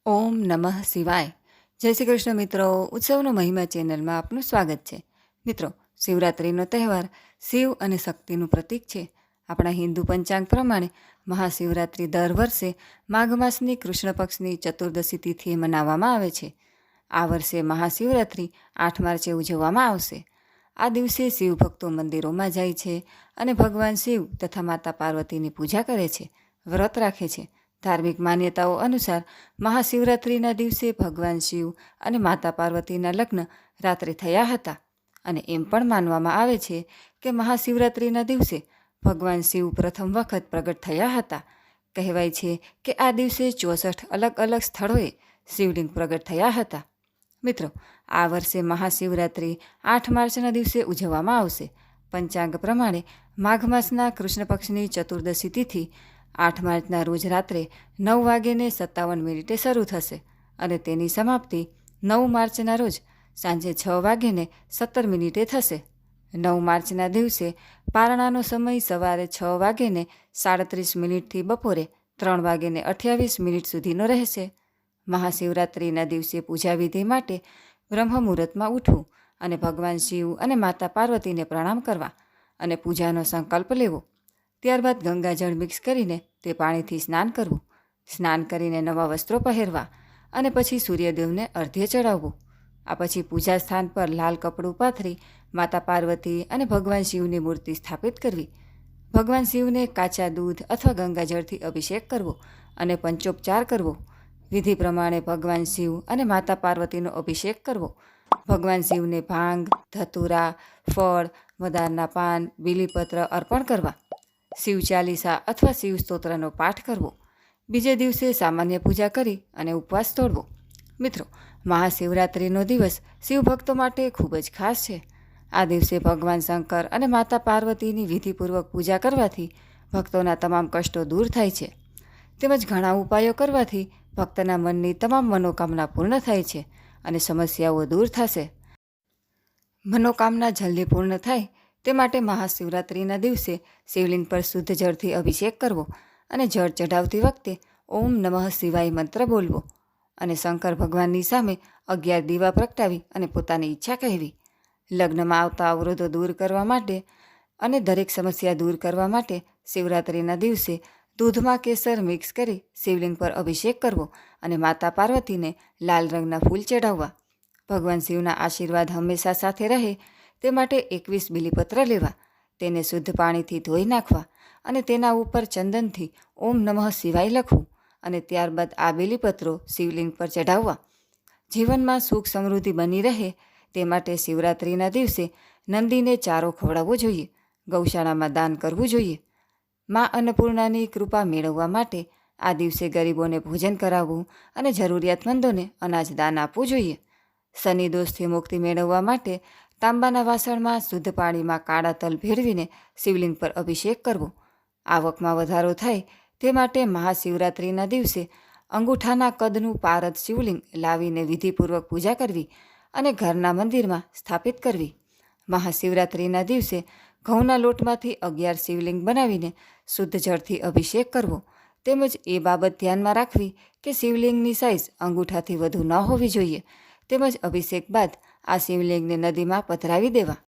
ઓમ નમઃ શિવાય. જય શ્રી કૃષ્ણ મિત્રો. ઉત્સવનો મહિમા ચેનલમાં આપનું સ્વાગત છે. મિત્રો, શિવરાત્રિનો તહેવાર શિવ અને શક્તિનું પ્રતીક છે. આપણા હિન્દુ પંચાંગ પ્રમાણે મહાશિવરાત્રિ દર વર્ષે માઘ માસની કૃષ્ણ પક્ષની ચતુર્દશી તિથિએ મનાવવામાં આવે છે. આ વર્ષે મહાશિવરાત્રિ 8 માર્ચે ઉજવવામાં આવશે. આ દિવસે શિવ ભક્તો મંદિરોમાં જાય છે અને ભગવાન શિવ તથા માતા પાર્વતીની પૂજા કરે છે, વ્રત રાખે છે. ધાર્મિક માન્યતાઓ અનુસાર મહાશિવરાત્રિના દિવસે ભગવાન શિવ અને માતા પાર્વતીના લગ્ન રાત્રે થયા હતા અને એમ પણ માનવામાં આવે છે કે મહાશિવરાત્રિના દિવસે ભગવાન શિવ પ્રથમ વખત પ્રગટ થયા હતા. કહેવાય છે કે આ દિવસે 64 અલગ અલગ સ્થળોએ શિવલિંગ પ્રગટ થયા હતા. મિત્રો, આ વર્ષે મહાશિવરાત્રિ 8 માર્ચના દિવસે ઉજવવામાં આવશે. પંચાંગ પ્રમાણે માઘ માસના કૃષ્ણ પક્ષની ચતુર્દશી તિથિ 8 માર્ચના રોજ રાત્રે 9:57 શરૂ થશે અને તેની સમાપ્તિ 9 માર્ચના રોજ સાંજે 6:17 થશે. 9 માર્ચના દિવસે પારણાનો સમય સવારે 6:37થી બપોરે 3:28 સુધીનો રહેશે. મહાશિવરાત્રિના દિવસે પૂજાવિધિ માટે બ્રહ્મ મુહૂર્તમાં ઉઠવું અને ભગવાન શિવ અને માતા પાર્વતીને પ્રણામ કરવા અને પૂજાનો સંકલ્પ લેવો. ત્યારબાદ ગંગાજળ મિક્સ કરીને તે પાણીથી સ્નાન કરવું. સ્નાન કરીને નવા વસ્ત્રો પહેરવા અને પછી સૂર્યદેવને અર્ધ્ય ચડાવવું. આ પછી પૂજા સ્થાન પર લાલ કપડું પાથરી માતા પાર્વતી અને ભગવાન શિવની મૂર્તિ સ્થાપિત કરવી. ભગવાન શિવને કાચા દૂધ અથવા ગંગાજળથી અભિષેક કરવો અને પંચોપચાર કરવો. વિધિ પ્રમાણે ભગવાન શિવ અને માતા પાર્વતીનો અભિષેક કરવો. ભગવાન શિવને ભાંગ, ધતુરા, ફળ, મદારના પાન, બીલીપત્ર અર્પણ કરવા. શિવ ચાલીસા અથવા શિવ સ્તોત્રનો પાઠ કરવો. બીજે દિવસે સામાન્ય પૂજા કરી અને ઉપવાસ તોડવો. મિત્રો, મહાશિવરાત્રિનો દિવસ શિવ ભક્તો માટે ખૂબ જ ખાસ છે. આ દિવસે ભગવાન શંકર અને માતા પાર્વતીની વિધિપૂર્વક પૂજા કરવાથી ભક્તોના તમામ કષ્ટો દૂર થાય છે. તેમજ ઘણા ઉપાયો કરવાથી ભક્તના મનની તમામ મનોકામના પૂર્ણ થાય છે અને સમસ્યાઓ દૂર થશે. મનોકામના જલ્દી પૂર્ણ થાય તે માટે મહાશિવરાત્રિના દિવસે શિવલિંગ પર શુદ્ધ જળથી અભિષેક કરવો અને જળ ચઢાવતી વખતે ઓમ નમઃ શિવાય મંત્ર બોલવો અને શંકર ભગવાનની સામે 11 દીવા પ્રગટાવી અને પોતાની ઈચ્છા કહેવી. લગ્નમાં આવતા અવરોધો દૂર કરવા માટે અને દરેક સમસ્યા દૂર કરવા માટે શિવરાત્રિના દિવસે દૂધમાં કેસર મિક્સ કરી શિવલિંગ પર અભિષેક કરવો અને માતા પાર્વતીને લાલ રંગના ફૂલ ચડાવવા. ભગવાન શિવના આશીર્વાદ હંમેશા સાથે રહે તે માટે 21 બીલીપત્ર લેવા, તેને શુદ્ધ પાણીથી ધોઈ નાખવા અને તેના ઉપર ચંદનથી ઓમ નમઃ શિવાય લખવું અને ત્યારબાદ આ બીલીપત્રો શિવલિંગ પર ચઢાવવા. જીવનમાં સુખ સમૃદ્ધિ બની રહે તે માટે શિવરાત્રિના દિવસે નંદીને ચારો ખવડાવવો જોઈએ, ગૌશાળામાં દાન કરવું જોઈએ. મા અન્નપૂર્ણાની કૃપા મેળવવા માટે આ દિવસે ગરીબોને ભોજન કરાવવું અને જરૂરિયાતમંદોને અનાજ દાન આપવું જોઈએ. શનિ દોષથી મુક્તિ મેળવવા માટે તાંબાના વાસણમાં શુદ્ધ પાણીમાં કાળા તલ ભેળવીને શિવલિંગ પર અભિષેક કરવો. આવકમાં વધારો થાય તે માટે મહાશિવરાત્રિના દિવસે અંગૂઠાના કદનું પારદ શિવલિંગ લાવીને વિધિપૂર્વક પૂજા કરવી અને ઘરના મંદિરમાં સ્થાપિત કરવી. મહાશિવરાત્રિના દિવસે ઘઉંના લોટમાંથી 11 શિવલિંગ બનાવીને શુદ્ધ જળથી અભિષેક કરવો. તેમજ એ બાબત ધ્યાનમાં રાખવી કે શિવલિંગની સાઇઝ અંગૂઠાથી વધુ ન હોવી જોઈએ. તેમજ અભિષેક બાદ આ શિવલિંગને નદીમાં પધરાવી દેવા.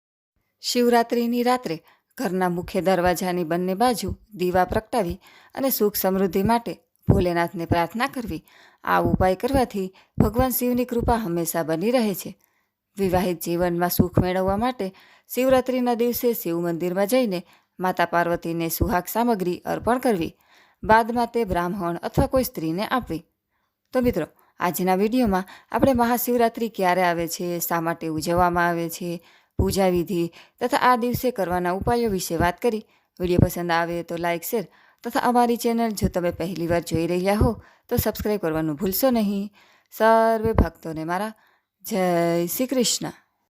શિવરાત્રિની રાત્રે ઘરના મુખ્ય દરવાજાની બંને બાજુ દીવા પ્રગટાવી અને સુખ સમૃદ્ધિ માટે ભોલેનાથને પ્રાર્થના કરવી. આ ઉપાય કરવાથી ભગવાન શિવની કૃપા હંમેશા બની રહે છે. વિવાહિત જીવનમાં સુખ મેળવવા માટે શિવરાત્રિના દિવસે શિવ મંદિરમાં જઈને માતા પાર્વતીને સુહાગ સામગ્રી અર્પણ કરવી. બાદમાં તે બ્રાહ્મણ અથવા કોઈ સ્ત્રીને આપવી. તો મિત્રો, આજના વિડીયોમાં આપણે મહાશિવરાત્રિ ક્યારે આવે છે, શા માટે ઉજવવામાં આવે છે, પૂજા વિધિ તથા આ દિવસે કરવાના ઉપાયો વિશે વાત કરી. વિડીયો પસંદ આવે તો લાઇક, શેર તથા અમારી ચેનલ જો તમે પહેલીવાર જોઈ રહ્યા હો તો સબસ્ક્રાઈબ કરવાનું ભૂલશો નહીં. સર્વે ભક્તોને મારા જય શ્રી કૃષ્ણ.